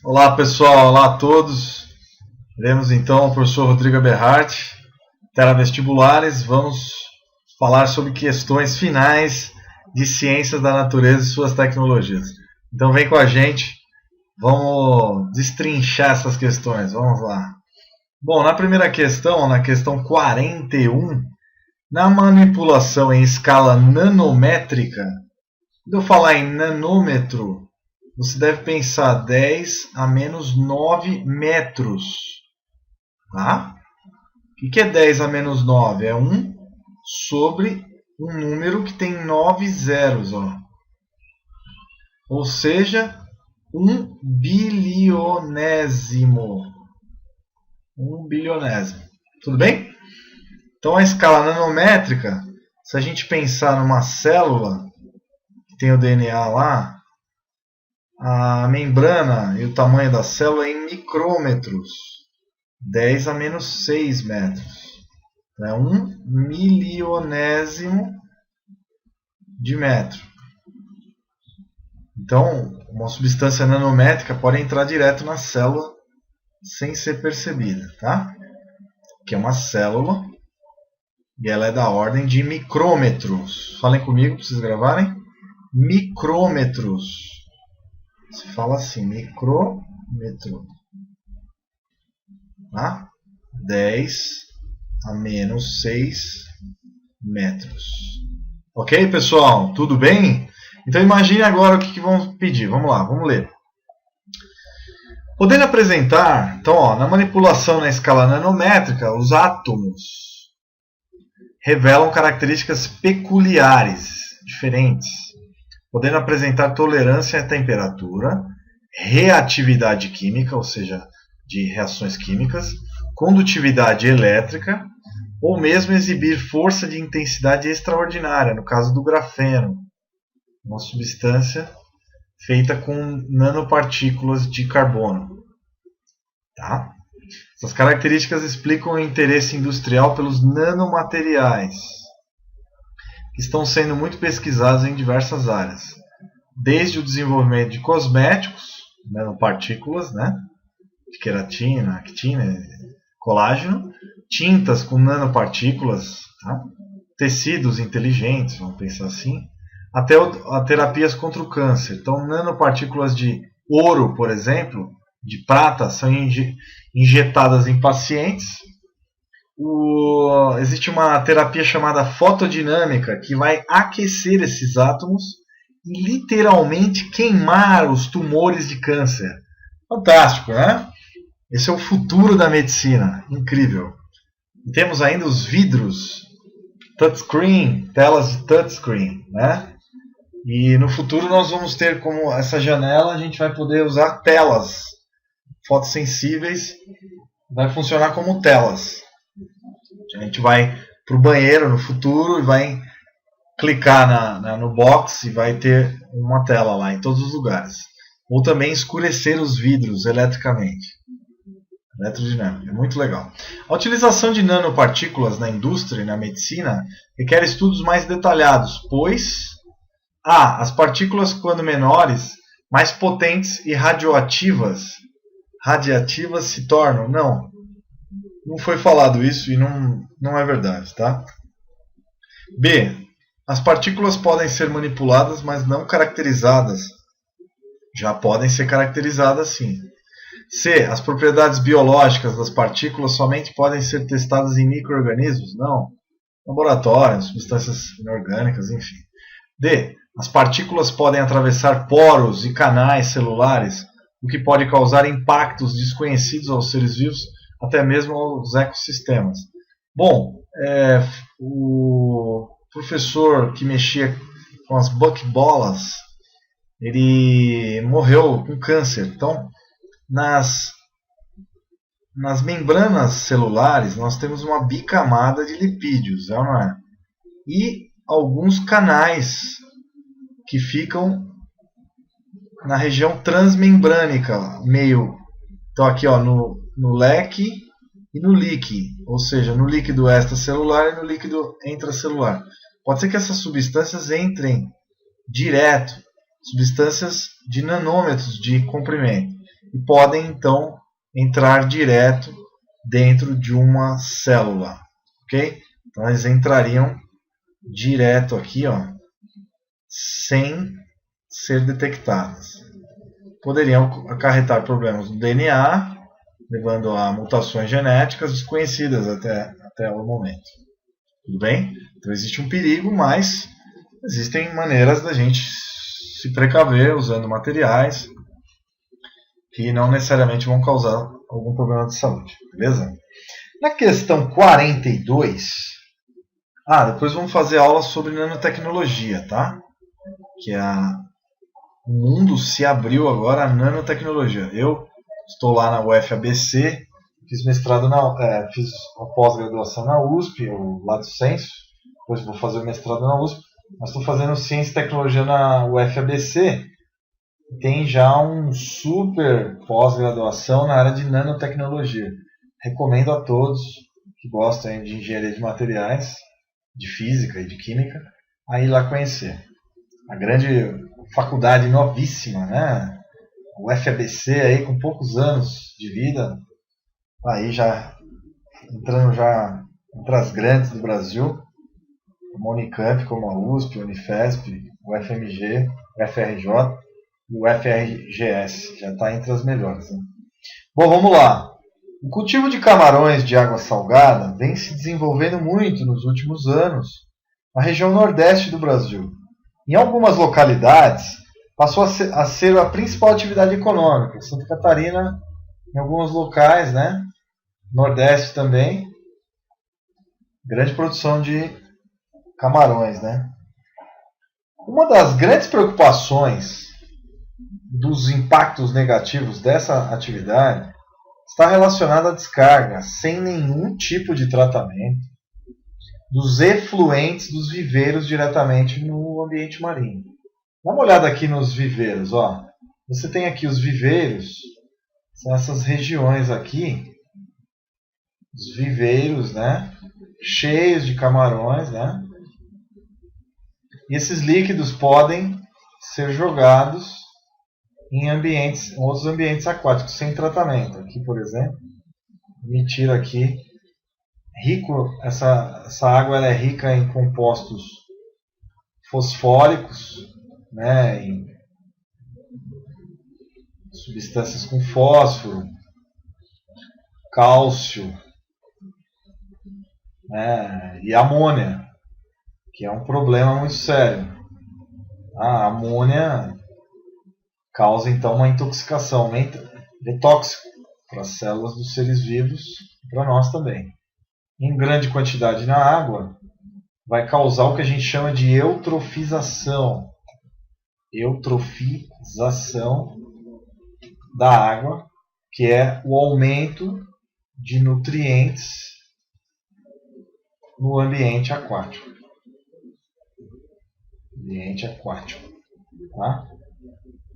Olá pessoal, olá a todos. Iremos então o professor Rodrigo Eberhardt, Televestibulares. Vamos falar sobre questões finais de ciências da natureza e suas tecnologias. Então vem com a gente, vamos destrinchar essas questões, vamos lá. Bom, na primeira questão, na questão 41, na manipulação em escala nanométrica, quando eu falar em nanômetro, você deve pensar 10 a menos 9 metros. Tá? O que é 10 a menos 9? É 1 sobre um número que tem 9 zeros. Ó. Ou seja, 1 bilionésimo. 1 bilionésimo. Tudo bem? Então a escala nanométrica, se a gente pensar numa célula, que tem o DNA lá, a membrana e o tamanho da célula é em micrômetros, 10 a menos 6 metros. É 1 milionésimo de metro. Então, uma substância nanométrica pode entrar direto na célula sem ser percebida, tá? Que é uma célula e ela é da ordem de micrômetros. Falem comigo para vocês gravarem. Micrômetros. Se fala assim, micrômetro. Tá? 10 a menos 6 metros. Ok, pessoal? Tudo bem? Então imagine agora o que vão pedir. Vamos lá, vamos ler. Podendo apresentar, então, ó, na manipulação na escala nanométrica, os átomos revelam características peculiares, diferentes, podendo apresentar tolerância à temperatura, reatividade química, ou seja, de reações químicas, condutividade elétrica, ou mesmo exibir força de intensidade extraordinária, no caso do grafeno, uma substância feita com nanopartículas de carbono. Tá? Essas características explicam o interesse industrial pelos nanomateriais, que estão sendo muito pesquisados em diversas áreas, desde o desenvolvimento de cosméticos, nanopartículas, né, de queratina, actina, colágeno, tintas com nanopartículas, tá? Tecidos inteligentes, vamos pensar assim, até terapias contra o câncer. Então, nanopartículas de ouro, por exemplo, de prata, são injetadas em pacientes. Existe uma terapia chamada fotodinâmica que vai aquecer esses átomos e literalmente queimar os tumores de câncer. Fantástico, né? Esse é o futuro da medicina. Incrível. E temos ainda os vidros, touchscreen, telas de touchscreen, né? E no futuro nós vamos ter como essa janela, a gente vai poder usar telas fotossensíveis, vai funcionar como telas. A gente vai para o banheiro no futuro e vai clicar no box e vai ter uma tela lá em todos os lugares. Ou também escurecer os vidros eletricamente. Eletrodinâmica, é muito legal. A utilização de nanopartículas na indústria e na medicina requer estudos mais detalhados, pois as partículas, quando menores, mais potentes e radiativas se tornam? Não foi falado isso e não é verdade, tá? B. As partículas podem ser manipuladas, mas não caracterizadas. Já podem ser caracterizadas sim. C. As propriedades biológicas das partículas somente podem ser testadas em micro-organismos? Não. Laboratórios, substâncias inorgânicas, enfim. D. As partículas podem atravessar poros e canais celulares, o que pode causar impactos desconhecidos aos seres vivos, até mesmo aos ecossistemas. Bom, o professor que mexia com as buckbolas, ele morreu com câncer. Então, nas membranas celulares, nós temos uma bicamada de lipídios, não é? E alguns canais que ficam na região transmembrânica, meio. Então, aqui ó, no leque e no líquido, ou seja, no líquido extracelular e no líquido intracelular. Pode ser que essas substâncias entrem direto, substâncias de nanômetros de comprimento. e podem então entrar direto dentro de uma célula, ok? Então eles entrariam direto aqui, ó, sem ser detectadas. Poderiam acarretar problemas no DNA, levando a mutações genéticas desconhecidas até o momento. Tudo bem? Então existe um perigo, mas existem maneiras da gente se precaver usando materiais que não necessariamente vão causar algum problema de saúde. Beleza? Na questão 42, depois vamos fazer aula sobre nanotecnologia, tá? Que o mundo se abriu agora à nanotecnologia. Eu estou lá na UFABC, fiz mestrado fiz uma pós-graduação na USP, o Lato Sensu, depois vou fazer o mestrado na USP, mas estou fazendo ciência e tecnologia na UFABC, tem já um super pós-graduação na área de nanotecnologia. Recomendo a todos que gostam de engenharia de materiais, de física e de química, a ir lá conhecer. A grande faculdade novíssima, né? O FABC aí com poucos anos de vida, aí já entrando já entre as grandes do Brasil, como a Unicamp, como a USP, a Unifesp, o FMG, o FRJ e o FRGS, já está entre as melhores. Né? Bom, vamos lá. O cultivo de camarões de água salgada vem se desenvolvendo muito nos últimos anos na região nordeste do Brasil. Em algumas localidades, passou a ser a principal atividade econômica. Santa Catarina, em alguns locais, né? Nordeste também, grande produção de camarões, né? Uma das grandes preocupações dos impactos negativos dessa atividade está relacionada à descarga, sem nenhum tipo de tratamento, dos efluentes dos viveiros diretamente no ambiente marinho. Dá uma olhada aqui nos viveiros, ó. Você tem aqui os viveiros, são essas regiões aqui, os viveiros, né, cheios de camarões, né? E esses líquidos podem ser jogados em outros ambientes aquáticos sem tratamento. Aqui, por exemplo, me tira aqui essa água ela é rica em compostos fosfóricos, né, em substâncias com fósforo, cálcio, né, e amônia, que é um problema muito sério. A amônia causa então uma intoxicação, é tóxico para as células dos seres vivos e para nós também. Em grande quantidade na água, vai causar o que a gente chama de eutrofização. Eutrofização da água, que é o aumento de nutrientes no ambiente aquático. Ambiente aquático. Tá?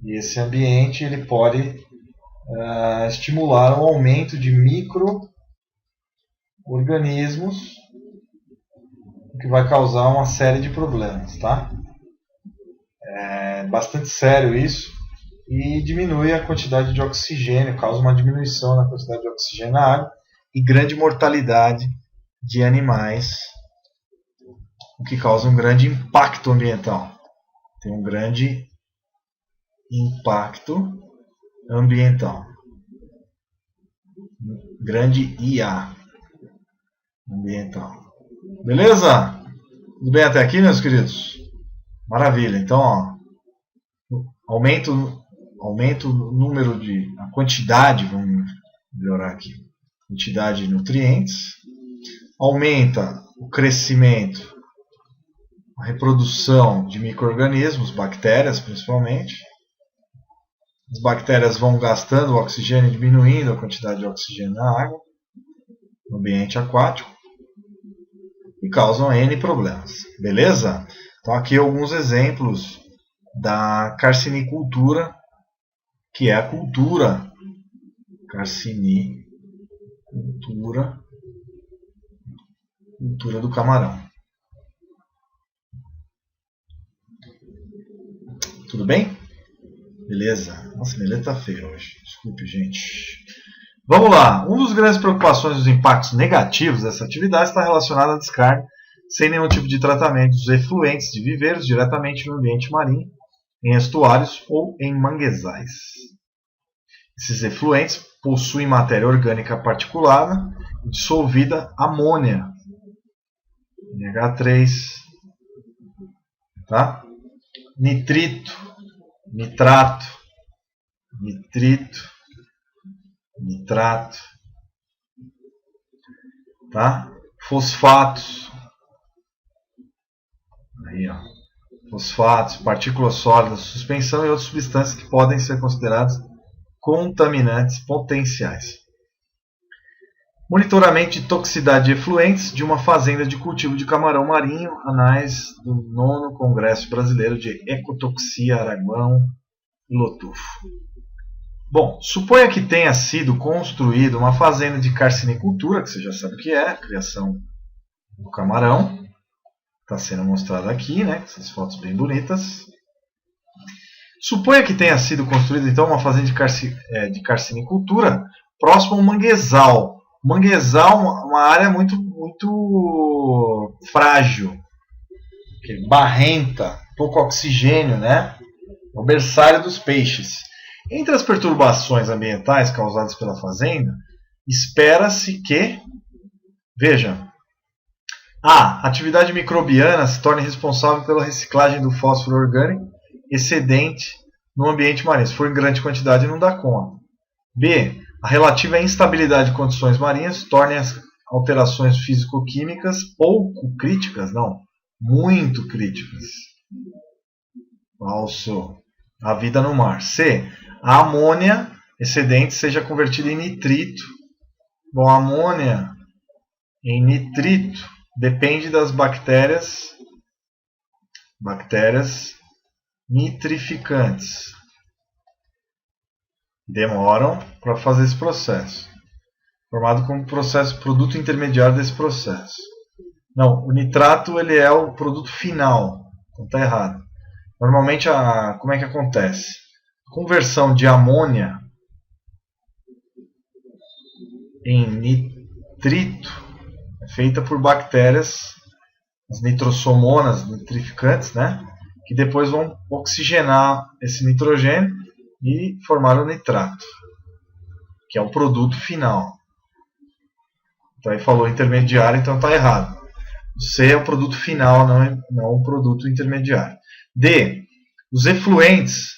E esse ambiente ele pode estimular o aumento de micro-organismos, o que vai causar uma série de problemas. Tá? É bastante sério isso e diminui a quantidade de oxigênio, causa uma diminuição na quantidade de oxigênio na água e grande mortalidade de animais, o que causa um grande impacto ambiental. Tem um grande impacto ambiental. Grande IA ambiental. Beleza? Tudo bem até aqui, meus queridos? Maravilha. Então, ó, aumenta o número a quantidade, vamos melhorar aqui, quantidade de nutrientes, aumenta o crescimento, a reprodução de micro-organismos, bactérias principalmente. As bactérias vão gastando o oxigênio, diminuindo a quantidade de oxigênio na água, no ambiente aquático, e causam N problemas. Beleza? Então aqui alguns exemplos da carcinicultura, que é a cultura cultura do camarão. Tudo bem? Beleza? Nossa, minha letra tá feia hoje. Desculpe, gente. Vamos lá. Uma das grandes preocupações dos impactos negativos dessa atividade está relacionada à descarga sem nenhum tipo de tratamento dos efluentes de viveiros diretamente no ambiente marinho, em estuários ou em manguezais. Esses efluentes possuem matéria orgânica particulada e dissolvida amônia, NH3, tá? Nitrito, nitrato, nitrito, nitrato, tá? Fosfatos, aí, ó. Fosfatos, partículas sólidas, suspensão e outras substâncias que podem ser consideradas contaminantes potenciais. Monitoramento de toxicidade de efluentes de uma fazenda de cultivo de camarão marinho, anais do 9º Congresso Brasileiro de Ecotoxia, Aragão e Lotufo. Bom, suponha que tenha sido construída uma fazenda de carcinicultura, que você já sabe o que é, a criação do camarão. Está sendo mostrado aqui, né? Essas fotos bem bonitas. Suponha que tenha sido construída então uma fazenda de carcinicultura próximo a um manguezal. Manguezal é uma área muito frágil, barrenta, pouco oxigênio, né? O berçário dos peixes. Entre as perturbações ambientais causadas pela fazenda, espera-se que, veja, a atividade microbiana se torne responsável pela reciclagem do fósforo orgânico excedente no ambiente marinho. Se for em grande quantidade, não dá conta. B. A relativa instabilidade de condições marinhas torne as alterações físico-químicas pouco críticas, não, muito críticas. Falso. A vida no mar. C. A amônia excedente seja convertida em nitrito. Bom, a amônia em nitrito depende das bactérias nitrificantes. Demoram para fazer esse processo. Formado como produto intermediário desse processo. Não, o nitrato ele é o produto final. Então está errado. Normalmente, como é que acontece? A conversão de amônia em nitrito é feita por bactérias, as nitrossomonas nitrificantes, né? Que depois vão oxigenar esse nitrogênio e formar o nitrato, que é o produto final. Então aí falou intermediário, então está errado. O C é o produto final, não o produto intermediário. D. Os efluentes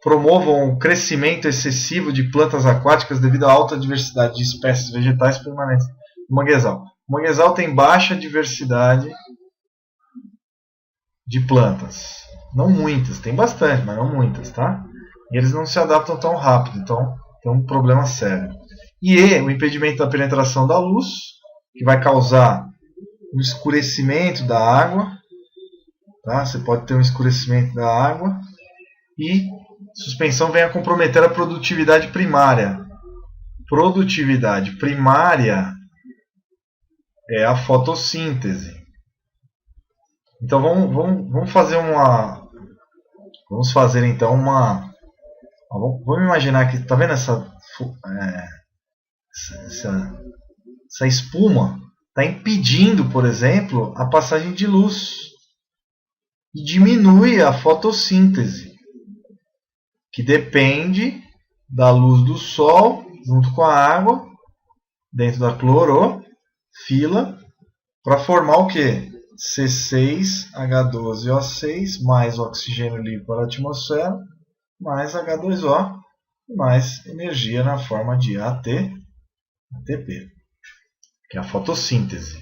promovam o crescimento excessivo de plantas aquáticas devido à alta diversidade de espécies vegetais permanentes no manguezal. O manguezal tem baixa diversidade de plantas. Não muitas, tem bastante, mas não muitas, tá? E eles não se adaptam tão rápido, então tem um problema sério. E o impedimento da penetração da luz, que vai causar um escurecimento da água. Tá? Você pode ter um escurecimento da água. E suspensão vem a comprometer a produtividade primária. Produtividade primária é a fotossíntese. Então vamos fazer vamos fazer então uma. Vamos imaginar que, tá vendo essa espuma está impedindo, por exemplo, a passagem de luz e diminui a fotossíntese, que depende da luz do sol junto com a água dentro da clorofila para formar o que? C6H12O6 mais oxigênio livre para a atmosfera mais H2O mais energia na forma de ATP, que é a fotossíntese.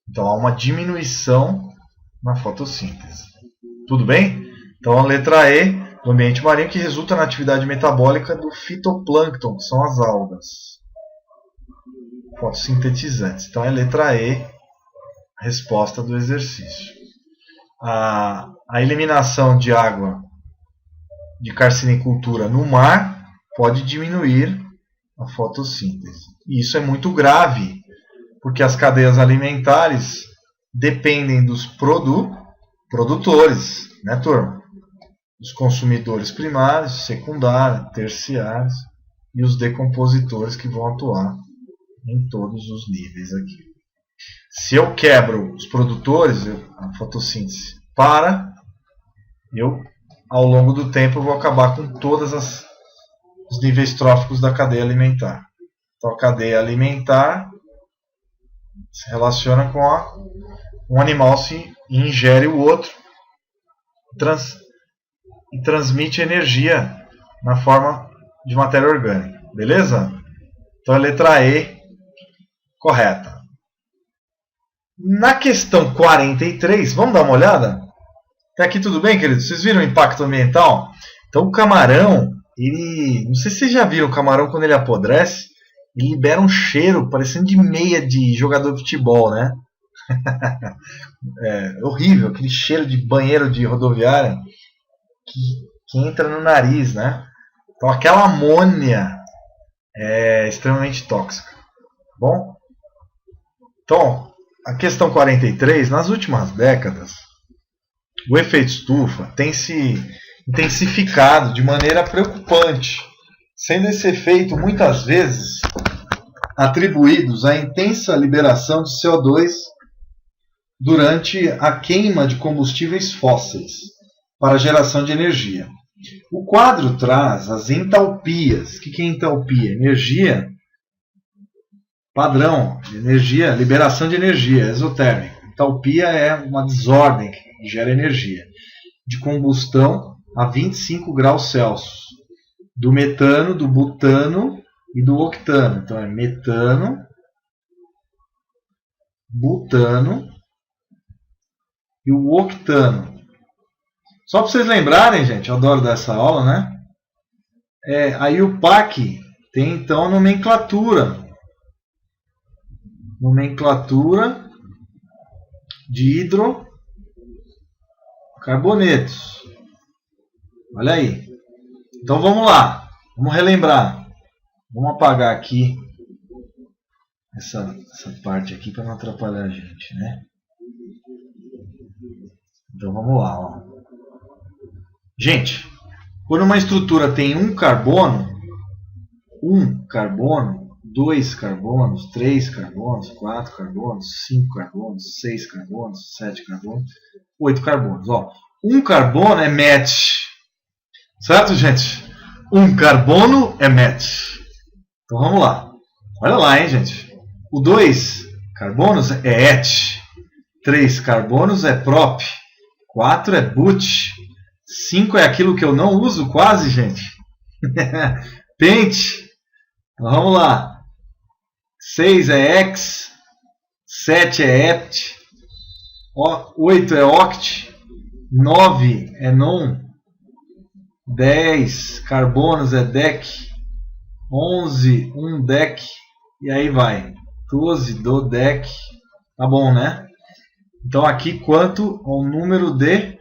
Então há uma diminuição na fotossíntese. Tudo bem? Então a letra E do ambiente marinho, que resulta na atividade metabólica do fitoplâncton, que são as algas fotossintetizantes. Então é letra E, a resposta do exercício. A eliminação de água de carcinicultura no mar pode diminuir a fotossíntese. E isso é muito grave, porque as cadeias alimentares dependem dos produtores, né, turma? os consumidores primários, secundários, terciários e os decompositores que vão atuar em todos os níveis aqui. Se eu quebro os produtores, a fotossíntese para, eu ao longo do tempo eu vou acabar com todos os níveis tróficos da cadeia alimentar. Então a cadeia alimentar se relaciona com um animal se ingere o outro e transmite energia na forma de matéria orgânica. Beleza? Então a letra E correta. Na questão 43, vamos dar uma olhada? Até aqui tudo bem, queridos? Vocês viram o impacto ambiental? Então o camarão, não sei se vocês já viram o camarão quando ele apodrece, ele libera um cheiro parecendo de meia de jogador de futebol, né? É horrível, aquele cheiro de banheiro de rodoviária que entra no nariz, né? Então aquela amônia é extremamente tóxica. Bom? Então, a questão 43, nas últimas décadas, o efeito estufa tem se intensificado de maneira preocupante, sendo esse efeito muitas vezes atribuídos à intensa liberação de CO2 durante a queima de combustíveis fósseis para a geração de energia. O quadro traz as entalpias. O que é entalpia? Energia padrão, energia, liberação de energia, exotérmica. Entalpia é uma desordem que gera energia de combustão a 25 graus Celsius, do metano, do butano e do octano. Então é metano, butano e o octano. Só para vocês lembrarem, gente, eu adoro dar essa aula, né? Aí o PAC tem então a nomenclatura de hidrocarbonetos. Olha aí. Então vamos lá, vamos relembrar. Vamos apagar aqui essa parte aqui para não atrapalhar a gente, né? Então vamos lá, ó. Gente, quando uma estrutura tem um carbono, 2 carbonos, 3 carbonos, 4 carbonos, 5 carbonos, 6 carbonos, 7 carbonos, 8 carbonos. Ó, um carbono é match. Certo, gente? Um carbono é match. Então vamos lá. Olha lá, hein, gente. O 2 carbonos é et. 3 carbonos é prop. 4 é but. 5 é aquilo que eu não uso quase, gente. Pente. Então vamos lá. 6 é hex. 7 é hept. 8 é oct. 9 é non. 10 carbonos é dec. 11 um dec. E aí vai. 12 dodec. Tá bom, né? Então aqui quanto ao número de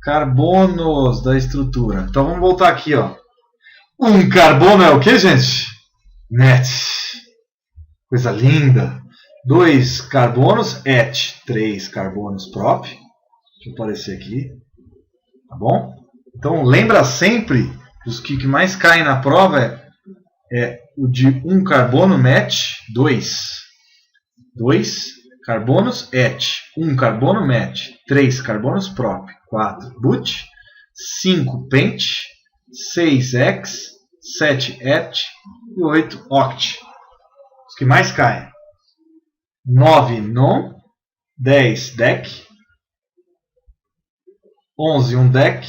carbonos da estrutura. Então vamos voltar aqui, ó. Um carbono é o que, gente? Net. Coisa linda. 2 carbonos, et. 3 carbonos, prop. Deixa eu aparecer aqui. Tá bom? Então lembra sempre que os que mais caem na prova é o de 1 carbono, met. 2 carbonos, et. 1 carbono, met. 3 carbonos, prop. 4 but. 5 pent. 6 hex. 7 et. E 8 oct. Os que mais caem. 9 non. 10 dec. 11 um dec.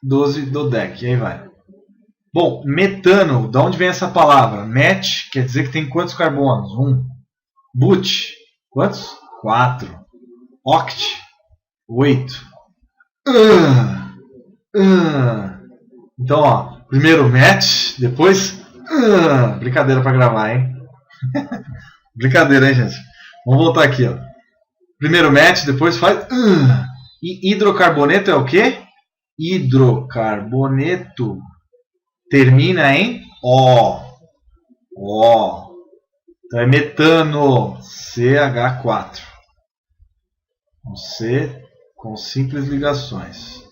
12 dodec. E aí vai. Bom, metano. De onde vem essa palavra? Met quer dizer que tem quantos carbonos? 1. But. Quantos? 4. Oct. 8. Então, ó. Primeiro met. Depois... brincadeira para gravar, hein? Brincadeira, hein, gente? Vamos voltar aqui, ó. Primeiro met, depois faz... E hidrocarboneto é o quê? Hidrocarboneto termina em O. Então é metano, CH4. Com C, com simples ligações.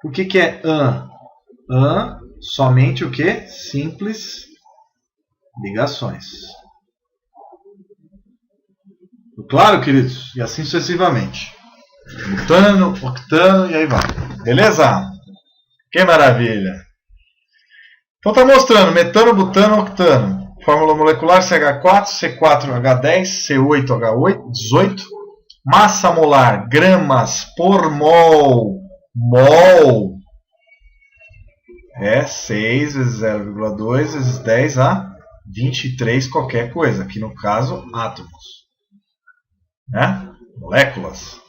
O que é AN? AN, somente o que? Simples ligações. Claro, queridos? E assim sucessivamente. Butano, octano e aí vai. Beleza? Que maravilha! Então está mostrando metano, butano, octano. Fórmula molecular CH4, C4H10, C8H18. Massa molar, gramas por mol. Mol é 6 vezes 0,2 vezes 10 a 23 qualquer coisa. Aqui no caso, átomos. Né? Moléculas.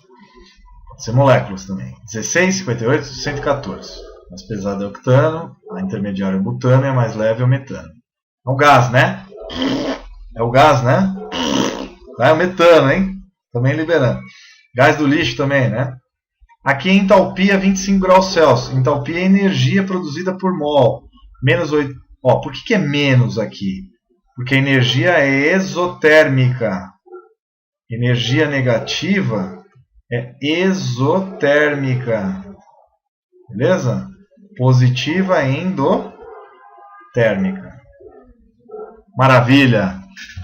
Pode ser moléculas também. 16, 58, 114. Mais pesado é o octano, a intermediária é o butano e a mais leve é o metano. É o gás, né? É o gás, né? É o metano, hein? Também liberando. Gás do lixo também, né? Aqui a entalpia é 25 graus Celsius. Entalpia é energia produzida por mol. Menos 8. Ó, por que é menos aqui? Porque a energia é exotérmica. Energia negativa é exotérmica. Beleza? Positiva é endotérmica. Maravilha!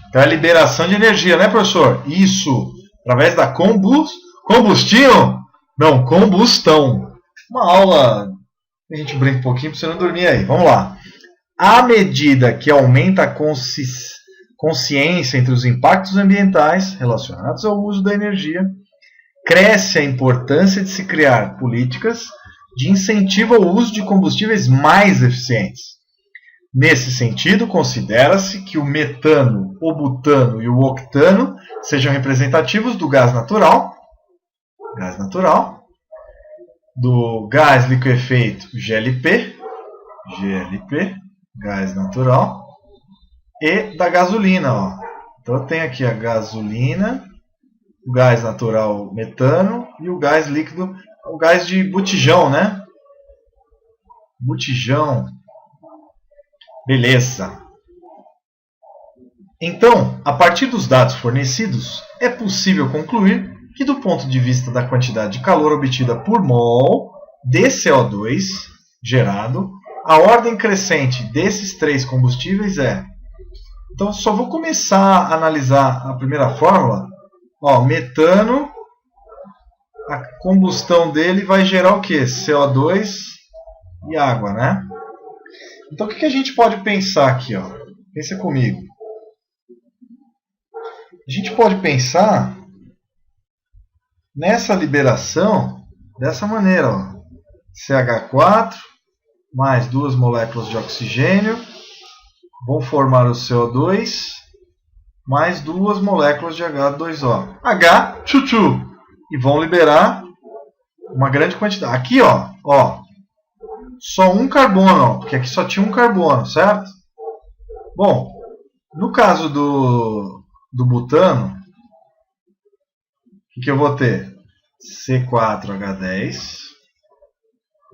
Então é liberação de energia, né, professor? Isso, através da combustão. Não, combustão. Uma aula, a gente brinca um pouquinho para você não dormir aí. Vamos lá. À medida que aumenta a consciência entre os impactos ambientais relacionados ao uso da energia, cresce a importância de se criar políticas de incentivo ao uso de combustíveis mais eficientes. Nesse sentido, considera-se que o metano, o butano e o octano sejam representativos do gás natural, do gás liquefeito GLP, gás natural, e da gasolina. Ó. Então eu tenho aqui a gasolina, o gás natural metano e o gás líquido, o gás de botijão, né? Botijão. Beleza. Então, a partir dos dados fornecidos, é possível concluir que, do ponto de vista da quantidade de calor obtida por mol de CO2 gerado, a ordem crescente desses três combustíveis é... Então, só vou começar a analisar a primeira fórmula. Ó, metano, a combustão dele vai gerar o quê? CO2 e água, né? Então, o que a gente pode pensar aqui? Ó? Pensa comigo. A gente pode pensar nessa liberação dessa maneira. Ó. CH4 mais duas moléculas de oxigênio vão formar o CO2 mais duas moléculas de H2O. H, tchu-tchu, e vão liberar uma grande quantidade. Aqui, ó, só um carbono, ó, porque aqui só tinha um carbono, certo? Bom, no caso do butano, o que eu vou ter? C4H10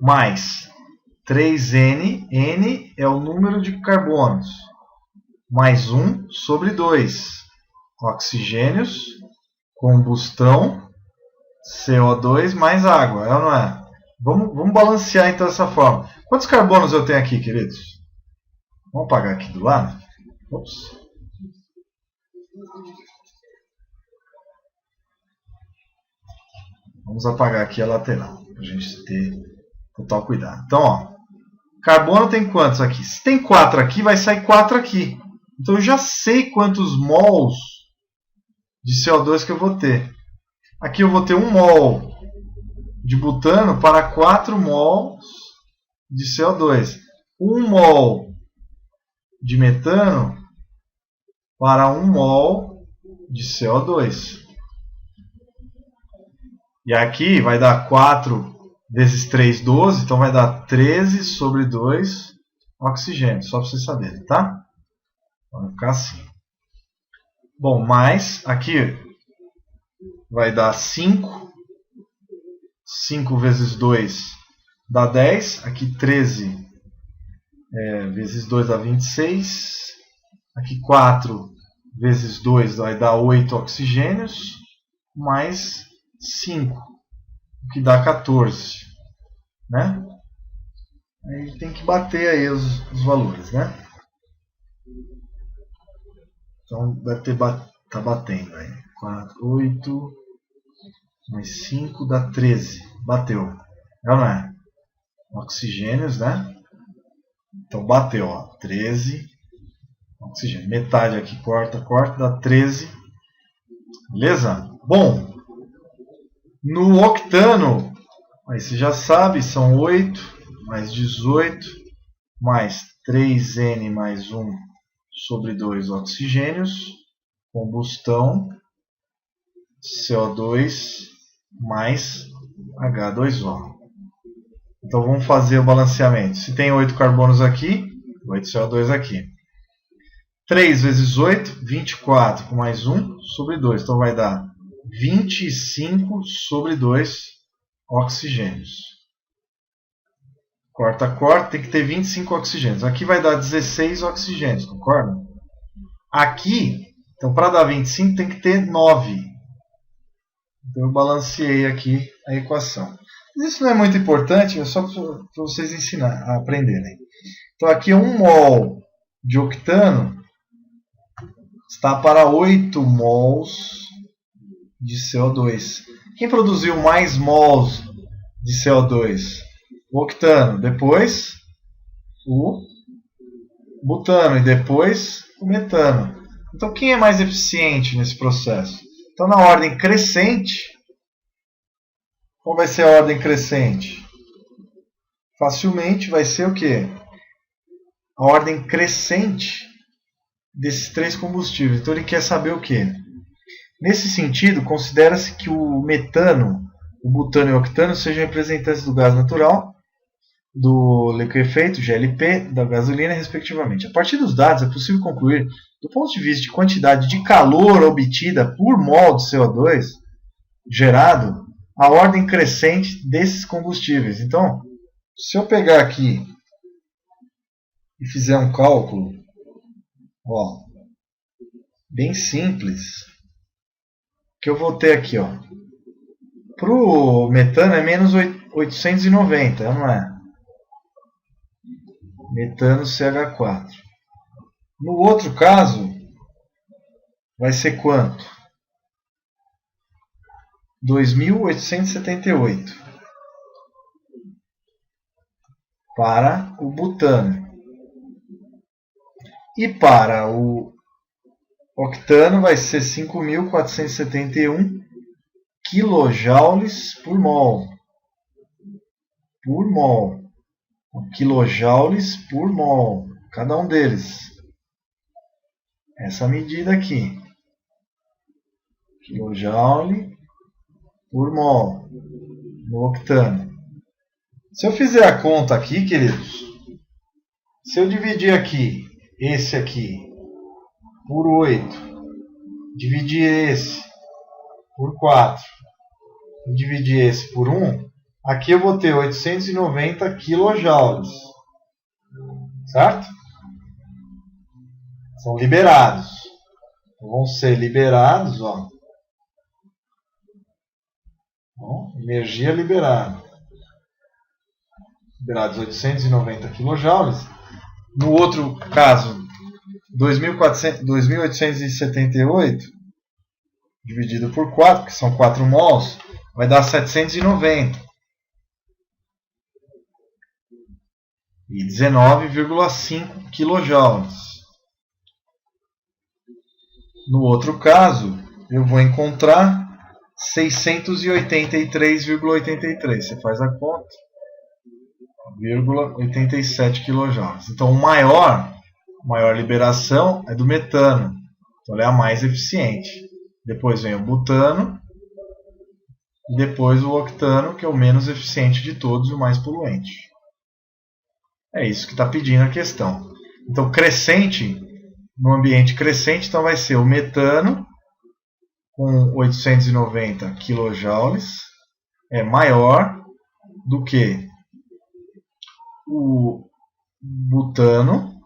mais 3N, N é o número de carbonos, mais 1 sobre 2. Oxigênios, combustão, CO2 mais água, é ou não é? Vamos balancear então essa forma. Quantos carbonos eu tenho aqui, queridos? Vamos apagar aqui do lado. Ops. Vamos apagar aqui a lateral, para a gente ter total cuidado. Então, ó, carbono tem quantos aqui? Se tem 4 aqui, vai sair 4 aqui. Então eu já sei quantos mols de CO2 que eu vou ter. Aqui eu vou ter 1 mol de butano para 4 mols de CO2. 1 mol de metano para 1 mol de CO2. E aqui vai dar 4 vezes 3, 12. Então vai dar 13 sobre 2 oxigênio. Só para vocês saberem, tá? Vai ficar assim. Bom, mais aqui vai dar 5. 5 vezes 2 dá 10. Aqui 13 vezes 2 dá 26. Aqui 4 vezes 2 vai dar 8 oxigênios. Mais 5, que dá 14. Né? Aí a gente tem que bater aí os valores, né? Então deve ter tá batendo aí. 4, 8, mais 5 dá 13. Bateu. É ou não é? Oxigênios, né? Então bateu, ó. 13 oxigênio. Metade aqui, corta, dá 13. Beleza? Bom, no octano, aí você já sabe, são 8 mais 18 mais 3N mais 1 sobre 2 oxigênios, combustão, CO2 mais H2O. Então vamos fazer o balanceamento. Se tem 8 carbonos aqui, 8 CO2 aqui. 3 vezes 8, 24 com mais 1 sobre 2. Então vai dar 25 sobre 2 oxigênios. Corta, tem que ter 25 oxigênios. Aqui vai dar 16 oxigênios, concorda? Aqui, então para dar 25 tem que ter 9. Então eu balanceei aqui a equação. Mas isso não é muito importante, é só para vocês a aprenderem. Então aqui 1 mol de octano está para 8 mols de CO2. Quem produziu mais mols de CO2? O octano, depois o butano e depois o metano. Então quem é mais eficiente nesse processo? Então na ordem crescente, qual vai ser a ordem crescente? Facilmente vai ser o quê? A ordem crescente desses 3 combustíveis. Então ele quer saber o quê? Nesse sentido, considera-se que o metano, o butano e o octano sejam representantes do gás natural, do liquefeito, GLP, da gasolina, respectivamente. A partir dos dados, é possível concluir, do ponto de vista de quantidade de calor obtida por mol de CO2 gerado, a ordem crescente desses combustíveis. Então, se eu pegar aqui e fizer um cálculo, ó, bem simples, que eu vou ter aqui, ó, para o metano é menos 890, não é? Metano CH4. No outro caso, vai ser quanto? 2.878 para o butano. E para o octano vai ser 5.471 quilojoules por mol. Por mol. Quilojoules por mol. Cada um deles. Essa medida aqui. Kilojoule por mol. No octano. Se eu fizer a conta aqui, queridos. Se eu dividir aqui, esse aqui, por 8. Dividir esse por 4. E dividir esse por 1. Aqui eu vou ter 890 quilojoules. Certo? São liberados. Vão ser liberados, ó. Bom, energia liberada. Liberados 890 quilojoules. No outro caso, 2.878 dividido por 4, que são 4 mols, vai dar 790. E 19,5 kJ. No outro caso, eu vou encontrar 683,83. Você faz a conta. 0,87 kJ. Então, maior liberação é do metano. Então, ela é a mais eficiente. Depois vem o butano. E depois o octano, que é o menos eficiente de todos e o mais poluente. É isso que está pedindo a questão. Então, crescente, no ambiente crescente, então vai ser o metano com 890 kJ é maior do que o butano,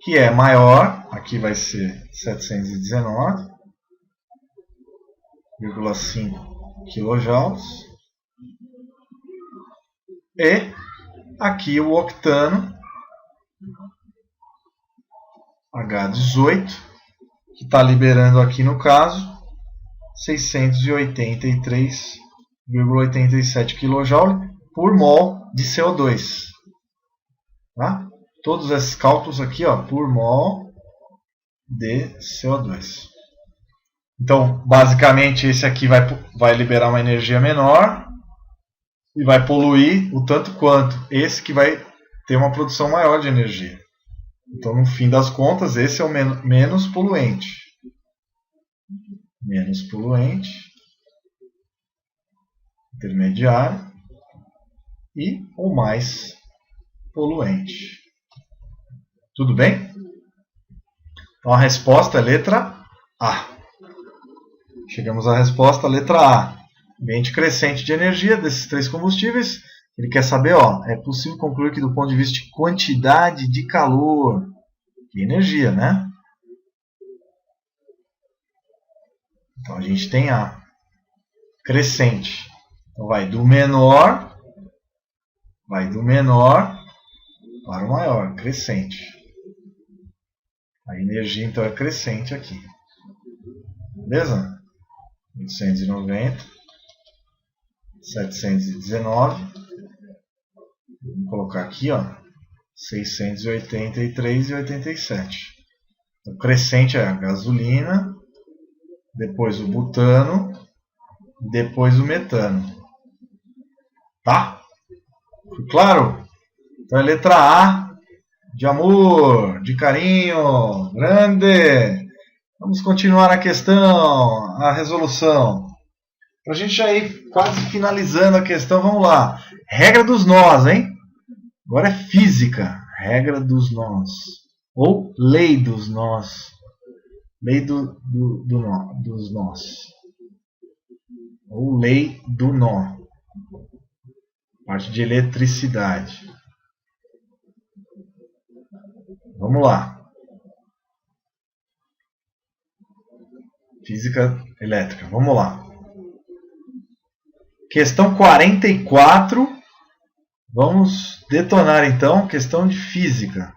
que é maior, aqui vai ser 719,5 kJ, E aqui o octano H18, que está liberando aqui no caso 683,87 kJ por mol de CO2. Tá? Todos esses cálculos aqui, ó, por mol de CO2. Então, basicamente, esse aqui vai liberar uma energia menor e vai poluir o tanto quanto esse que vai ter uma produção maior de energia. Então, no fim das contas, esse é o menos poluente. Menos poluente, intermediário e o mais poluente. Tudo bem? Então, a resposta é letra A. Chegamos à resposta, letra A. Ambiente crescente de energia desses três combustíveis. Ele quer saber, ó, é possível concluir que do ponto de vista de quantidade de calor e energia, né? Então a gente tem A. Crescente. Então vai do menor para o maior, crescente. A energia então é crescente aqui. Beleza? 890, 719, vamos colocar aqui, ó, 683,87. O crescente é a gasolina, depois o butano, depois o metano. Tá? Foi claro? Então é letra A, de amor, de carinho, grande. Vamos continuar a questão, a resolução. Para a gente já ir quase finalizando a questão, vamos lá. Regra dos nós, hein? Agora é física. Regra dos nós. Ou lei dos nós. Lei dos nós. Ou lei do nó. Parte de eletricidade. Vamos lá. Física elétrica. Vamos lá. Questão 44. Vamos detonar então. Questão de física.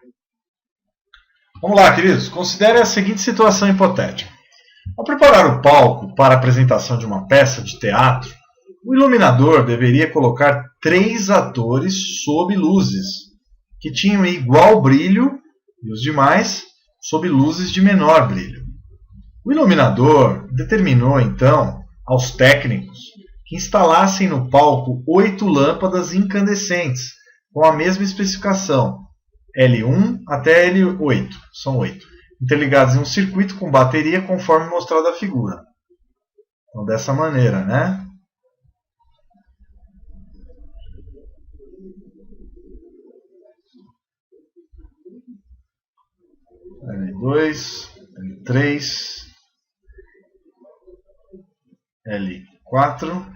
Vamos lá, queridos. Considere a seguinte situação hipotética. Ao preparar o palco para a apresentação de uma peça de teatro, o iluminador deveria colocar 3 atores sob luzes, que tinham igual brilho, e os demais sob luzes de menor brilho. O iluminador determinou, então, aos técnicos que instalassem no palco 8 lâmpadas incandescentes, com a mesma especificação, L1 até L8, são 8, interligadas em um circuito com bateria conforme mostrado na figura. Então, dessa maneira, né? L2, L3... L4,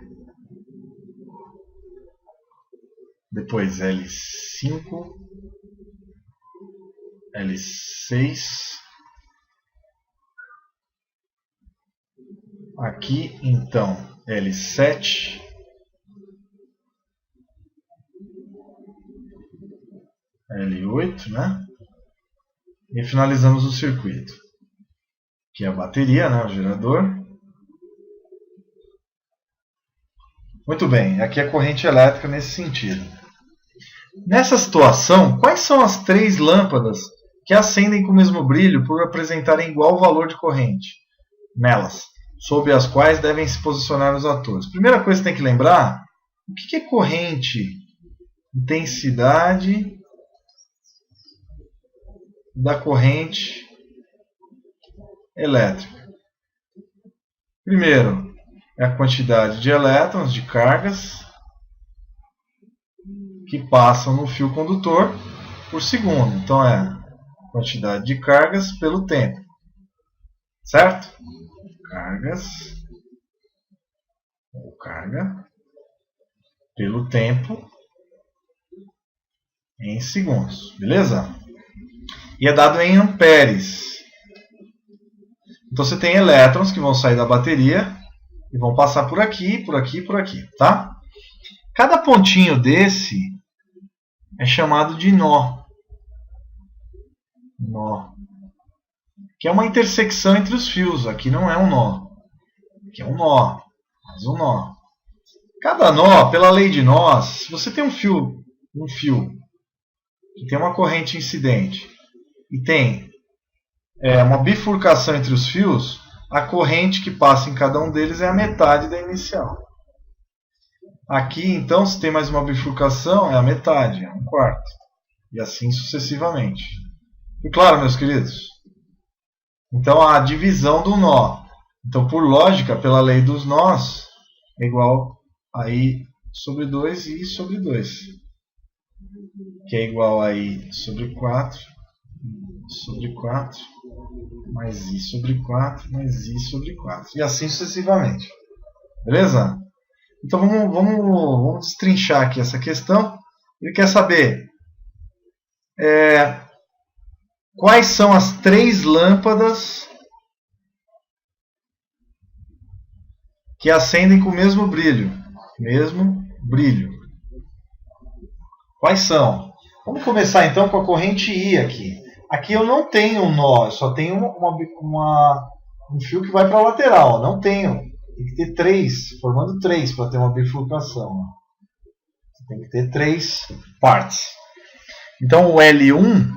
depois L5, L6, aqui então L7, L8, né? E finalizamos o circuito, que é a bateria, né? O gerador. Muito bem, aqui é a corrente elétrica nesse sentido. Nessa situação, quais são as 3 lâmpadas que acendem com o mesmo brilho por apresentarem igual valor de corrente nelas, sob as quais devem se posicionar os atores? Primeira coisa que você tem que lembrar, o que é corrente? Intensidade da corrente elétrica. Primeiro, é a quantidade de elétrons, de cargas, que passam no fio condutor por segundo. Então, é a quantidade de cargas pelo tempo. Certo? Cargas, ou carga, pelo tempo, em segundos. Beleza? E é dado em amperes. Então, você tem elétrons que vão sair da bateria e vão passar por aqui, por aqui, por aqui, tá? Cada pontinho desse é chamado de nó. Nó. Que é uma intersecção entre os fios. Aqui não é um nó. Aqui é um nó. Mais um nó. Cada nó, pela lei de nós, se você tem um fio que tem uma corrente incidente e tem uma bifurcação entre os fios, a corrente que passa em cada um deles é a metade da inicial. Aqui, então, se tem mais uma bifurcação, é a metade, é um quarto. E assim sucessivamente. E claro, meus queridos? Então, a divisão do nó. Então, por lógica, pela lei dos nós, é igual a I sobre 2 e I sobre 2. Que é igual a I sobre 4, sobre 4, mais I sobre 4, mais I sobre 4. E assim sucessivamente. Beleza? Então vamos destrinchar aqui essa questão. Ele quer saber quais são as 3 lâmpadas que acendem com o mesmo brilho. Mesmo brilho. Quais são? Vamos começar então com a corrente I aqui. Aqui eu não tenho um nó, eu só tenho um fio que vai para a lateral. Não tenho. Tem que ter 3, formando 3 para ter uma bifurcação. Tem que ter 3 partes. Então o L1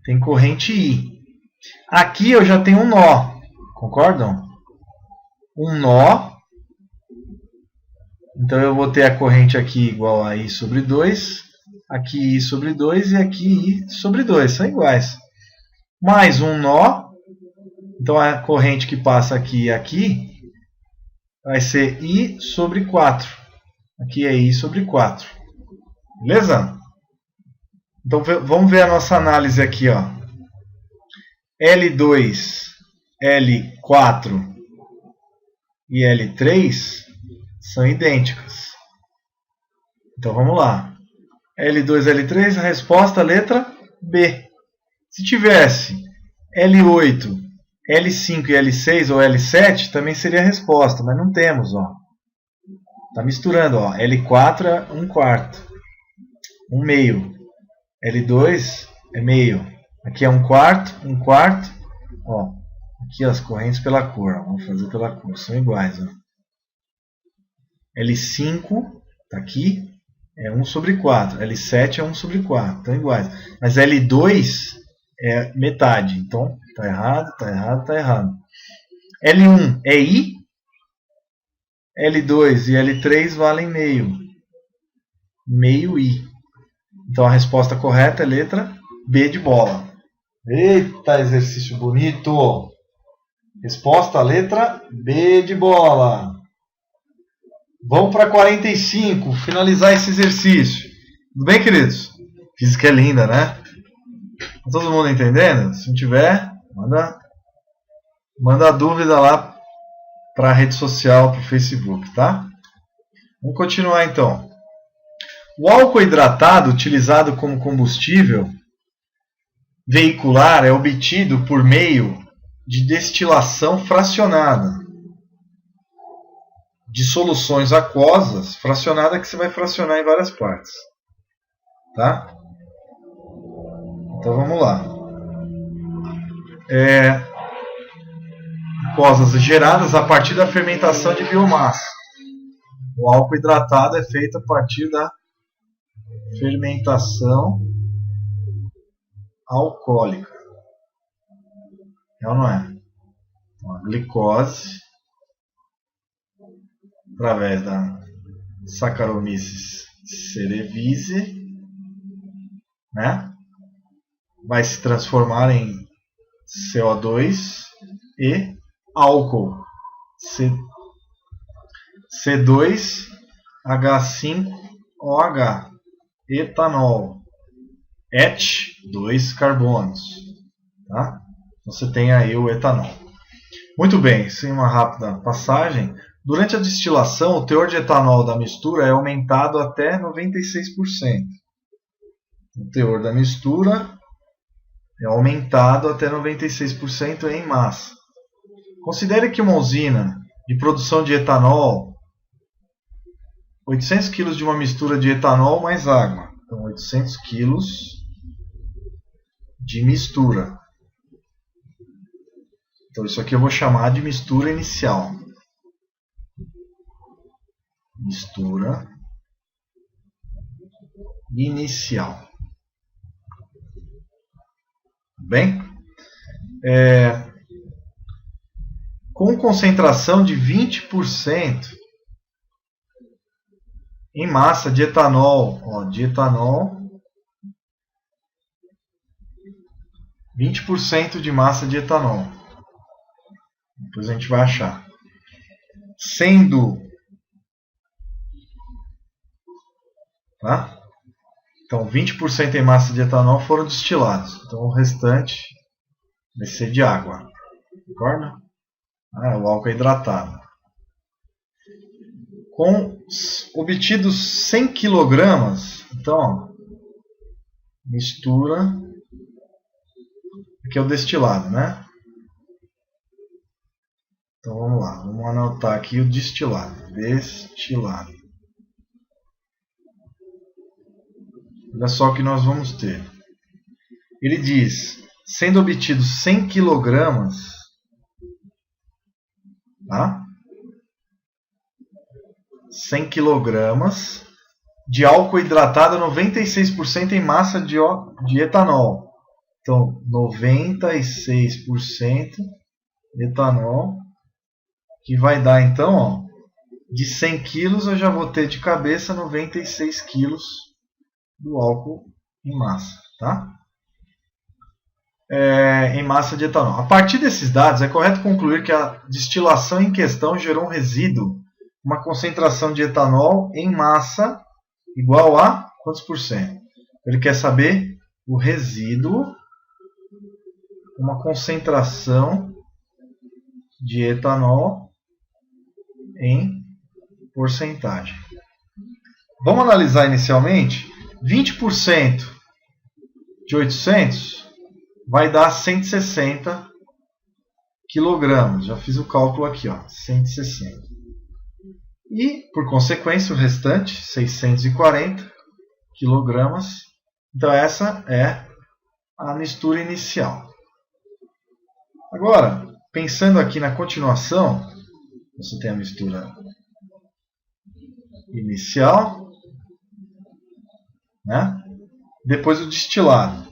tem corrente I. Aqui eu já tenho um nó. Concordam? Um nó. Então eu vou ter a corrente aqui igual a I sobre 2. Aqui I sobre 2 e aqui I sobre 2. São iguais. Mais um nó. Então a corrente que passa aqui e aqui vai ser I sobre 4. Aqui é I sobre 4. Beleza? Então vamos ver a nossa análise aqui. Ó. L2, L4 e L3 são idênticas. Então vamos lá. L2, L3, a resposta, letra B. Se tivesse L8, L5 e L6 ou L7, também seria a resposta, mas não temos. Está misturando. Ó. L4 é 1/4, 1/2. L2 é meio. Aqui é 1/4, 1/4. Ó, aqui as correntes pela cor. Ó. Vamos fazer pela cor, são iguais. Ó. L5 está aqui, é 1 sobre 4. L7 é 1 sobre 4, estão iguais. Mas L2 é metade, então está errado, está errado, está errado. L1 é I, L2 e L3 valem meio. Meio I. Então a resposta correta é letra B de bola. Eita, exercício bonito! Resposta, letra B de bola. Vamos para 45, finalizar esse exercício. Tudo bem, queridos? Física é linda, né? Tá todo mundo entendendo? Se não tiver, manda a dúvida lá para a rede social, para o Facebook, tá? Vamos continuar então. O álcool hidratado utilizado como combustível veicular é obtido por meio de destilação fracionada de soluções aquosas, fracionada que você vai fracionar em várias partes. Tá? Então vamos lá. Aquosas geradas a partir da fermentação de biomassa. O álcool hidratado é feito a partir da fermentação alcoólica. É ou não é? Então, a glicose, através da Saccharomyces cerevisiae, né, vai se transformar em CO2 e álcool, C2H5OH, etanol, Et, 2 carbonos. Tá? Você tem aí o etanol. Muito bem, sem uma rápida passagem. Durante a destilação, o teor de etanol da mistura é aumentado até 96%. O teor da mistura é aumentado até 96% em massa. Considere que uma usina de produção de etanol 800 kg de uma mistura de etanol mais água. Então, 800 kg de mistura. Então, isso aqui eu vou chamar de mistura inicial. Mistura inicial. Bem? Com concentração de 20% em massa de etanol. Ó, de etanol. 20% de massa de etanol. Depois a gente vai achar. Sendo... Tá? Então, 20% em massa de etanol foram destilados. Então, o restante vai ser de água. Concorda? O álcool é hidratado. Com obtidos 100 kg, então, ó, mistura... Aqui é o destilado, né? Então vamos lá, vamos anotar aqui o destilado. Destilado. Olha só o que nós vamos ter. Ele diz, sendo obtidos 100 kg, tá? 100 kg de álcool hidratado a 96% em massa de etanol. Então, 96% etanol, que vai dar, então, ó, de 100 quilos eu já vou ter de cabeça 96 quilos do álcool em massa, tá? Em massa de etanol. A partir desses dados, é correto concluir que a destilação em questão gerou um resíduo, uma concentração de etanol em massa igual a quantos por cento? Ele quer saber o resíduo, uma concentração de etanol em porcentagem. Vamos analisar inicialmente. 20% de 800 vai dar 160 kg. Já fiz o cálculo aqui, ó, 160. E, por consequência, o restante, 640 kg. Então, essa é a mistura inicial. Agora, pensando aqui na continuação, você tem a mistura inicial, né? Depois o destilado.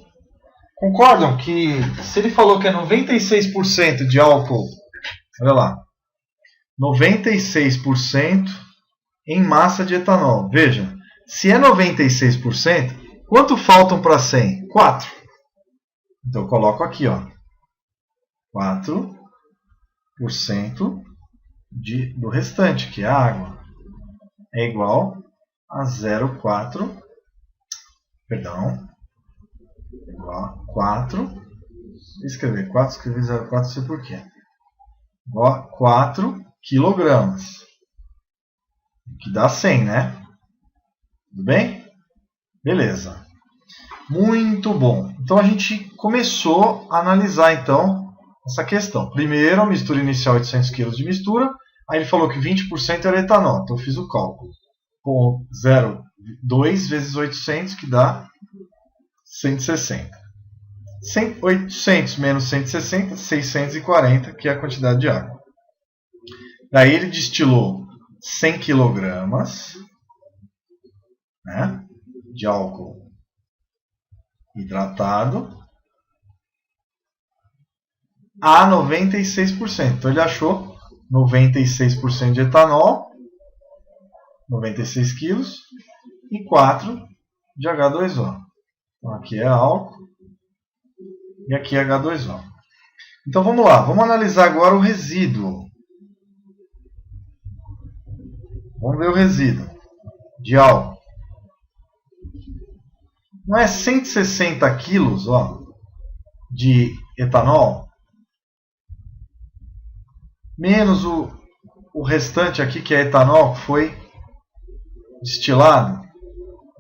Concordam que se ele falou que é 96% de álcool, olha lá, 96% em massa de etanol. Veja, se é 96%, quanto faltam para 100? 4. Então eu coloco aqui, ó, 4% do restante, que é a água, é igual a 0,4, perdão, igual a 4, escrever 4, escrever 0,4, não sei porquê, igual a 4 quilogramas, que dá 100, né? Tudo bem? Beleza. Muito bom. Então a gente começou a analisar então essa questão. Primeiro, a mistura inicial, 800 kg de mistura. Aí ele falou que 20% era etanol. Então eu fiz o cálculo. 0,2 vezes 800, que dá 160. 800 menos 160, 640, que é a quantidade de água. Daí ele destilou 100 kg, né, de álcool hidratado a 96%. Então ele achou 96% de etanol, 96 kg, e 4 de H2O. Então aqui é álcool e aqui é H2O. Então vamos lá, vamos analisar agora o resíduo. Vamos ver o resíduo de álcool. Não é 160 quilos, ó, de etanol, menos o restante aqui, que é etanol, que foi destilado.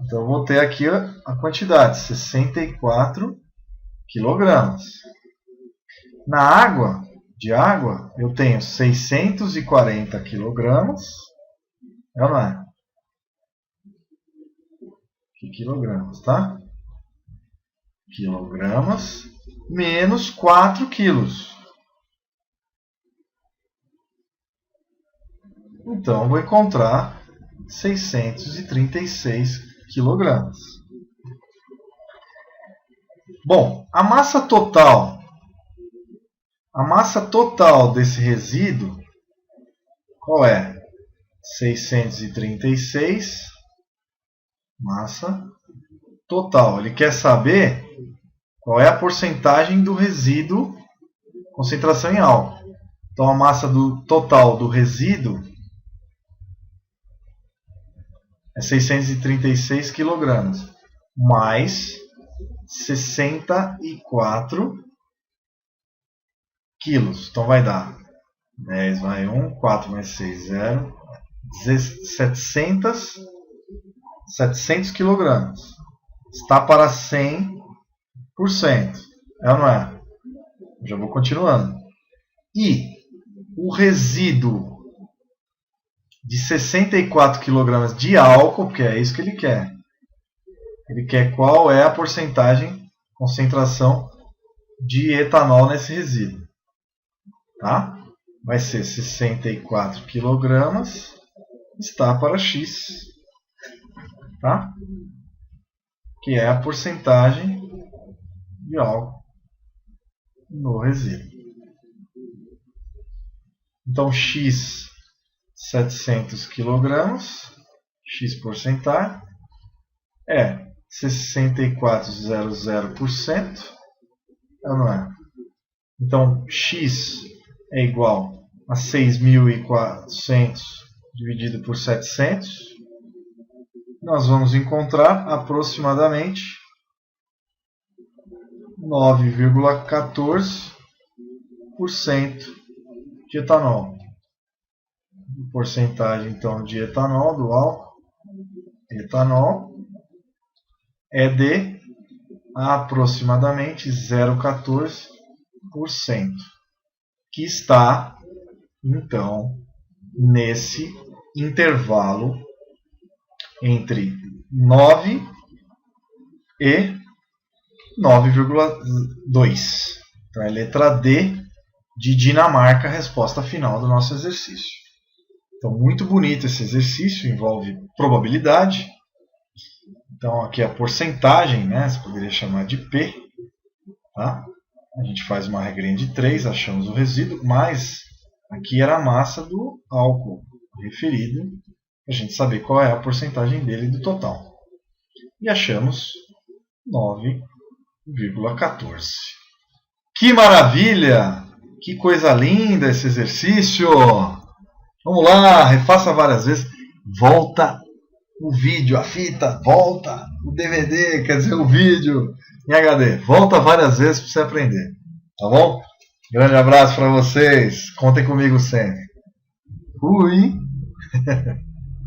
Então eu vou ter aqui a quantidade, 64 quilogramas. Na água, eu tenho 640 quilogramas. É ou não é? Aqui, quilogramas, tá? Quilogramas menos 4 quilos. Então, vou encontrar 636 quilogramas. Bom, a massa total desse resíduo, qual é? 636, massa total. Ele quer saber qual é a porcentagem do resíduo, concentração em álcool. Então, a massa total do resíduo é 636 kg, mais 64 quilos. Então, vai dar 10 vai 1, 4 mais 6, 0, 700 kg. Está para 100%. É ou não é? Já vou continuando. E o resíduo de 64 kg de álcool, porque é isso que ele quer. Ele quer qual é a porcentagem, concentração de etanol nesse resíduo. Tá? Vai ser 64 kg, está para X. Tá? Que é a porcentagem de álcool no resíduo. Então, X 700 kg, X porcentagem, é 64,00%, é ou não é? Então, X é igual a 6.400 dividido por 700. Nós vamos encontrar aproximadamente 9,14% de etanol. Porcentagem então de etanol, do álcool, etanol, é de aproximadamente 0,14%, que está então nesse intervalo entre 9 e 9,2. Então é letra D de Dinamarca a resposta final do nosso exercício. Então, muito bonito esse exercício, envolve probabilidade. Então, aqui é a porcentagem, né? Você poderia chamar de P. Tá? A gente faz uma regrinha de 3, achamos o resíduo, mas aqui era a massa do álcool referido, para a gente saber qual é a porcentagem dele do total. E achamos 9,14. Que maravilha! Que coisa linda esse exercício! Vamos lá, refaça várias vezes. Volta o vídeo, a fita, volta o DVD, quer dizer, o vídeo em HD. Volta várias vezes para você aprender. Tá bom? Grande abraço para vocês. Contem comigo sempre. Fui!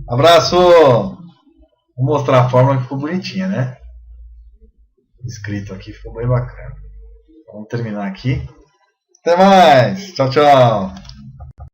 Abraço! Vou mostrar a fórmula que ficou bonitinha, né? Escrito aqui, ficou bem bacana. Vamos terminar aqui. Até mais! Tchau, tchau!